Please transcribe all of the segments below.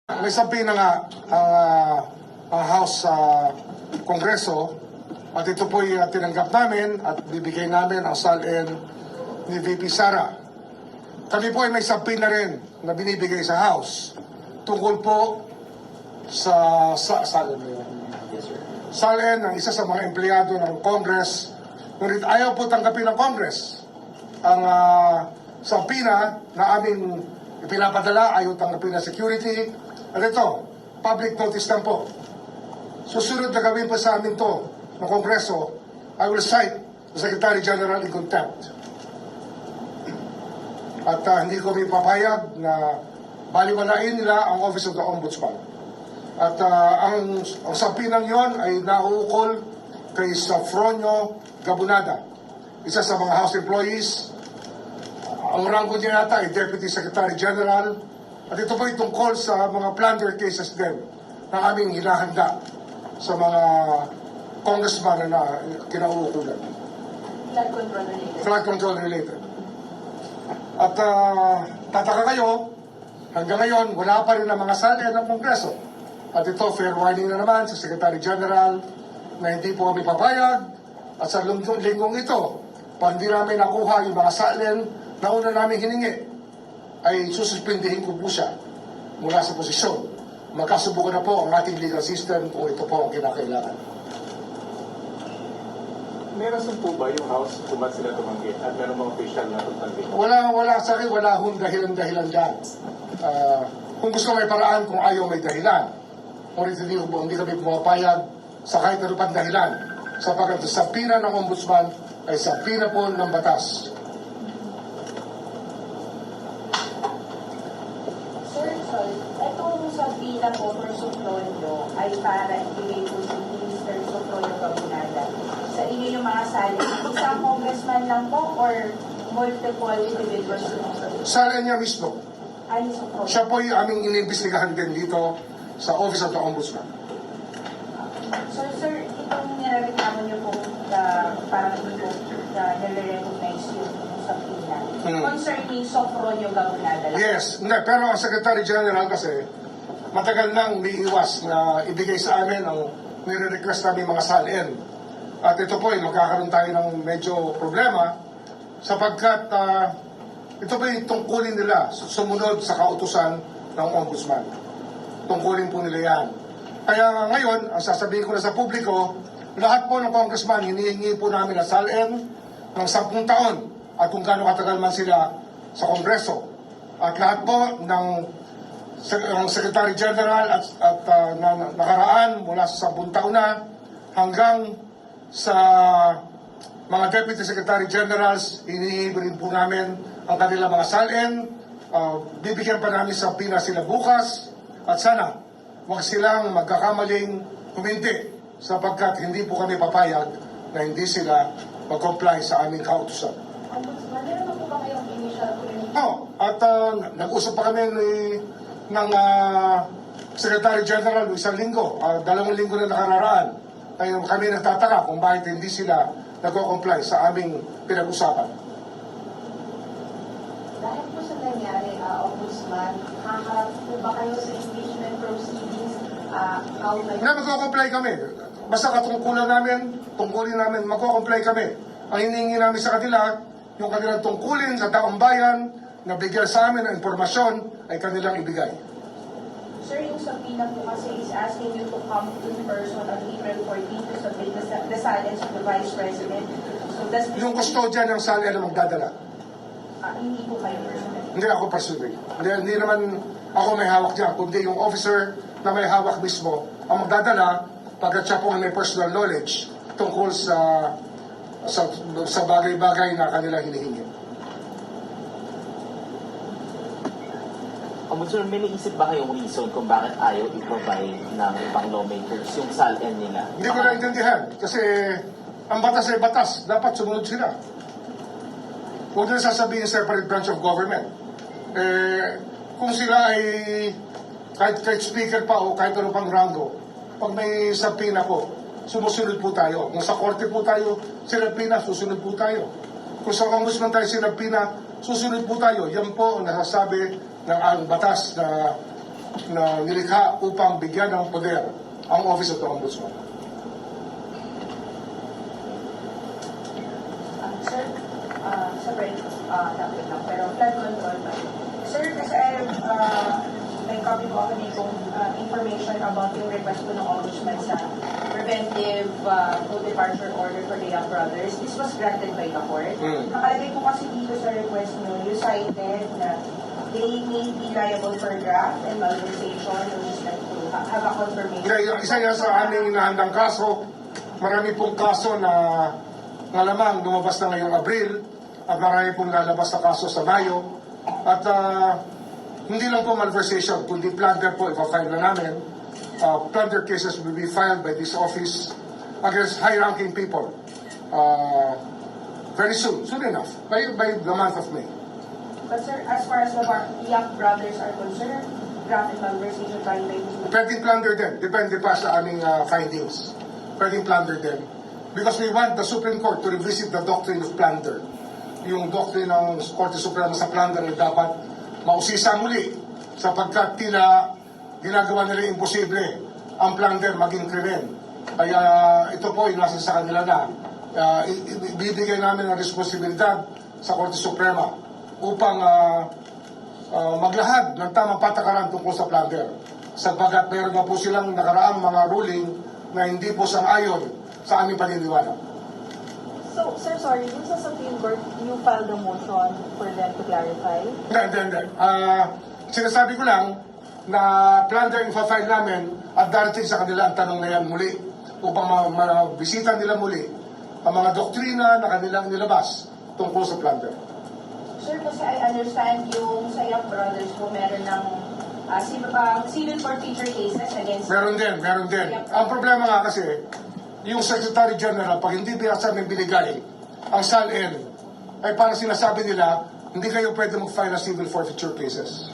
May sabi na nga ang House sa Kongreso at ito po'y tinanggap namin at bibigay namin ang salin ni VP Sara. Kami po ay may sabi na rin na binibigay sa House tungkol po sa salin ng isa sa mga empleyado ng Congress. Ngunit ayaw po tanggapin ng Congress ang sabina na aming ipinapadala, ayaw tanggapin ng security. At ito, public notice lang po. Susunod na gawin pa sa amin to ng Kongreso, I will cite the Secretary General in contempt. At hindi ko may papayag na baliwalain nila ang Office of the Ombudsman. At ang sabinang yon ay nauukol kay Safronio Gabunada, isa sa mga House employees. Ang ranggo niya yata ay Deputy Secretary General. At ito po ay tungkol sa mga plunder cases din na aming hinahanda sa mga congressman na kinauukulan. Flood control related. At tataka kayo, hanggang ngayon, wala pa rin ang mga salin ng Kongreso. At ito, fair warning na naman sa Secretary General na hindi po kami papayag. At sa linggong ito, pag hindi namin nakuha yung mga salin na una namin hiningi, ay sususpindihin ko po siya mula sa posisyon. Magkasubukan na po ang ating legal system kung ito po ang kinakailangan. May rason po ba yung House kung ba't sila tumanggi at meron mga official na tumanggi? Wala sa akin, wala hong dahilan dyan. Kung gusto may paraan, kung ayaw may dahilan. Ngunit hindi kami pumapayag sa kahit ano pang dahilan. Sapagkat sa sapina ng Ombudsman ay sapina po ng batas. Itong sabina po for Sufronio ay para ibigay po si Minister Sufronio Gabunada. Sa inyo yung mga salin, isang congressman lang po or multiple individuals po? Salin niya mismo. Ay, Sufronio. Siya po yung aming inimbestigahan din dito sa Office of the Ombudsman. So, sir, itong nireklamo niyo po parang hindi po nire-recognize yung sabina. Concerning Sufronio Gabunada lang. Yes, pero ang Secretary General kasi matagal nang umiiwas na ibigay sa amin ang nire-request namin mga salin. At ito po ay magkakaroon tayo ng medyo problema sapagkat ito po yung tungkulin nila sumunod sa kautusan ng Ombudsman. Tungkulin po nila yan. Kaya ngayon, ang sasabihin ko na sa publiko, lahat po ng congressman, hinihingi po namin ang salin ng 10 taon at kung gaano katagal man sila sa Kongreso. At lahat po ng Secretary General at nakaraan mula sa 10 taon na hanggang sa mga Deputy Secretary Generals, hinihingi rin po namin ang kanilang mga salin. Bibigyan pa namin sa pina sila bukas at sana huwag silang magkakamaling huminti sapagkat hindi po kami papayag na hindi sila mag-comply sa aming kautusan. Ombudsman, meron po ba kayong initial communication? At nag-usap pa kami ng Secretary General isang linggo, 2 linggo na nakararaan. Kaya kami nagtataka kung bakit hindi sila nag-comply sa aming pinag-usapan. Dahil po sa nangyari, Ombudsman, haharap po ba kayo sa impeachment proceedings? Na mag-comply kami. Basta katungkulan namin, tungkulin namin, mag-comply kami. Ang hinihingi namin sa kanila, yung kanilang tungkulin sa taong bayan, na bigyan sa amin ng informasyon, ay kanilang ibigay. Sir, yung sabina po kasi is asking you to come in person on April 14 to submit the silence of the Vice President. So, does this Yung custodian ng salin na magdadala. hindi po kayo personal? Hindi ako personally. Hindi naman ako may hawak dyan, kundi yung officer na may hawak mismo ang magdadala pagkat siya po may personal knowledge tungkol sa bagay-bagay na kanila hinihingi. Ombudsman, may naisip ba kayong reason kung bakit ayaw i-provide ng ibang lawmakers yung salin nila? Hindi ko naintindihan kasi ang batas ay batas. Dapat sumunod sila. Huwag nila sasabihin separate branch of government. Kung sila ay kahit speaker pa o kahit ano pang ranggo, pag may sapina po, sumusunod po tayo. Kung sa korte po tayo, sinapina, susunod po tayo. Kung sa Ombudsman tayo sinapina, susunod po tayo. Yan po ang nasasabi ng ang batas na na nilikha upang bigyan ng poder ang Office of the Ombudsman. Sir, separate topic lang, pero flood control ba? Sir, kasi may copy ko ako nitong information about yung request ko ng Ombudsman sa preventive no departure order for the Young Brothers. This was granted by the court. Nakalagay po kasi dito sa request nyo, you cited na they may be liable for graft and malversation with respect to have a confirmation. Isa yan sa aming inahandang kaso. Marami pong kaso na lamang lumabas na ngayong Abril at marami pong lalabas na kaso sa Mayo. At hindi lang po malversation, kundi plunder po, ipa-file na namin. Plunder cases will be filed by this office against high-ranking people very soon enough, by the month of May. But sir, as far as the Young Brothers are concerned, graft and malversation violations. Pwedeng plunder din. Depende pa sa aming findings. Pwedeng plunder din. Because we want the Supreme Court to revisit the doctrine of plunder. Yung doctrine ng Korte Suprema sa plunder ay dapat mausisa muli sapagkat tila ginagawa nila imposible ang plunder maging krimen. Kaya ito po yung nasa sa kanila na ibibigay namin ang responsibilidad sa Korte Suprema upang maglahad ng tamang patakaran tungkol sa plunder. Sapagkat meron na po silang nakaraang mga ruling na hindi po sang-ayon sa aming paniniwala. So, sir, sorry, dun sa Supreme Court, you filed a motion for them to clarify? Hindi. Sinasabi ko lang na plunder yung file namin at darating sa kanila ang tanong na yan muli upang mabisita nila muli ang mga doktrina na kanilang nilabas tungkol sa plunder. Sir, kasi I understand yung sa Young Brothers po meron ng civil forfeiture cases against... Meron din. Ang problema nga kasi, yung Secretary General, pag hindi sa amin binigay ang SALN, ay parang sinasabi nila, hindi kayo pwede mag-file ng civil forfeiture cases.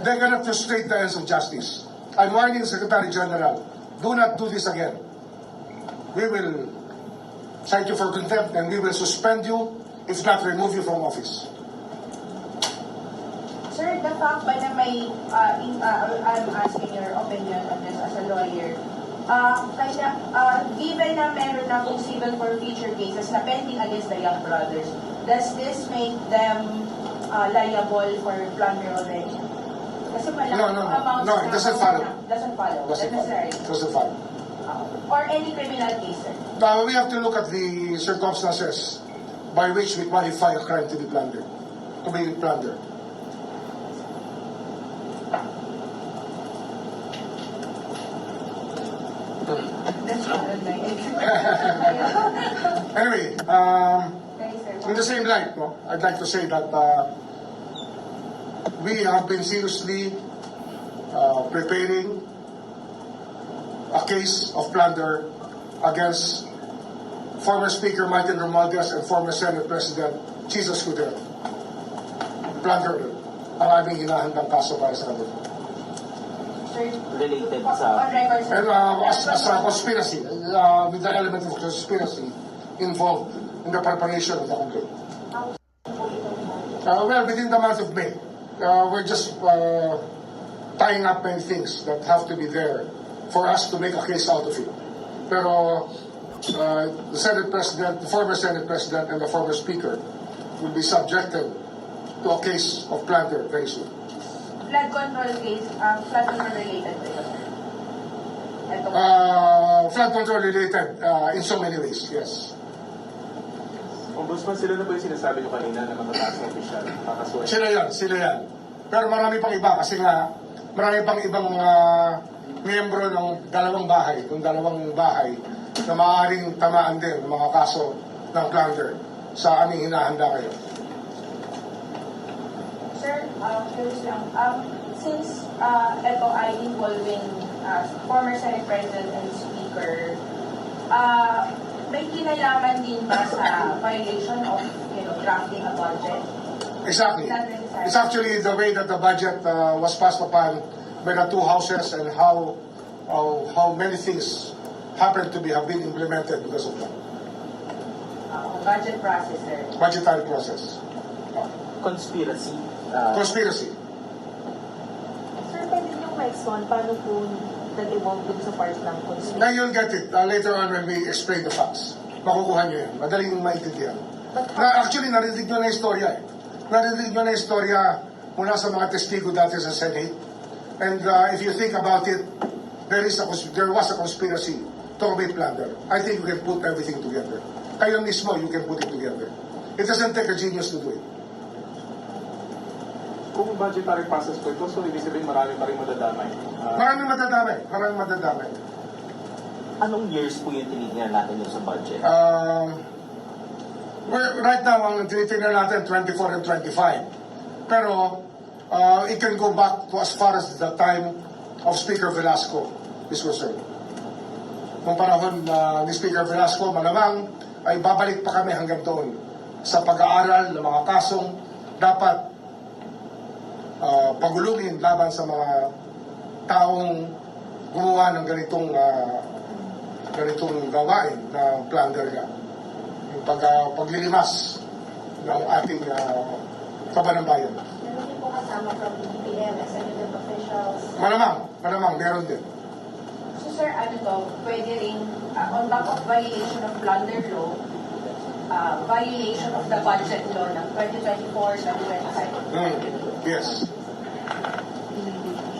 They're gonna frustrate the ends of justice. I'm warning the Secretary General, do not do this again. We will cite you for contempt and we will suspend you, if not remove you from office. Sir, the fact ba na may, I'm asking your opinion on this as a lawyer, given na meron na kung civil forfeiture cases na pending against the Young Brothers, does this make them liable for plunder already? Kasi malaki amounts No, it doesn't follow. Doesn't follow. Doesn't follow. Or any criminal case, sir. We have to look at the circumstances by which we qualify a crime to be plundered. That's not Anyway, in the same light, I'd like to say that we have been seriously preparing a case of plunder against former Speaker Martin Romualdez and former Senate President Jesus Escudero. Plunder ang aming hinahandang kaso para sa kanila. Sir, Related on sa... record, sir. And as a conspiracy, with the element of conspiracy involved in the preparation of the complaint. Well, within the month of May, we're just tying up many things that have to be there for us to make a case out of it. Pero the Senate President, the former Senate President, and the former Speaker will be subjected to a case of plunder very soon. Flood control case, flood control related ba ito, sir? Ito. Flood control related in so many ways, yes. Ombudsman, sila na po yung sinasabi nyo kanina na matataas na opisyal, kakasuhan. Sila yan. Pero marami pang iba kasi nga marami pang ibang miyembro ng dalawang bahay na maaaring tamaan din ng mga kaso ng plunder sa aming hinahanda ngayon. Sir, curious lang. Since ito ay involving former Senate President and Speaker, may kinalaman din ba sa violation of, drafting a budget? Exactly. It's actually the way that the budget was passed upon by the two houses and how many things have been implemented because of that. Budget process, sir. Budgetary process. Conspiracy. Conspiracy. Sir, pwede niyo po ma-explain paano po nag-evolve dun sa part ng conspiracy? Now you'll get it later on when we explain the facts. Makukuha nyo yan. Madaling maintindihan. Actually, narinig nyo na yung istorya eh. Narinig nyo na yung istorya mula sa mga testigo dati sa Senate. And if you think about it, there was a conspiracy to commit plunder. I think you can put everything together. Kayo mismo, you can put it together. It doesn't take a genius to do it. Kung budgetary process po ito, so ibig sabihin marami pa rin madadamay. Maraming madadamay. Anong years po yung tinitingnan natin yung sa budget? Right now, ang tinitingnan natin 24 and 25. Pero, it can go back to as far as the time of Speaker Velasco is concerned. Nung panahon ni Speaker Velasco, malamang ay babalik pa kami hanggang doon sa pag-aaral ng mga kasong dapat pagulungin laban sa mga taong gumawa ng ganitong gawain na plunder nga. Yung paglilimas ng ating kabanambayan. Meron din po kasama from DPM, executive officials. Malamang, meron din. So sir, ano to, pwede rin, on top of violation of plunder law, violation of the budget law ng 2024-2025. Yes.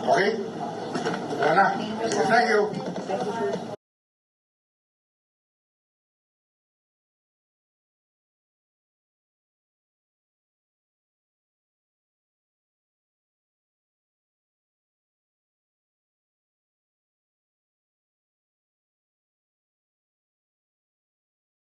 Okay? Wala na. Thank you. Thank you, sir.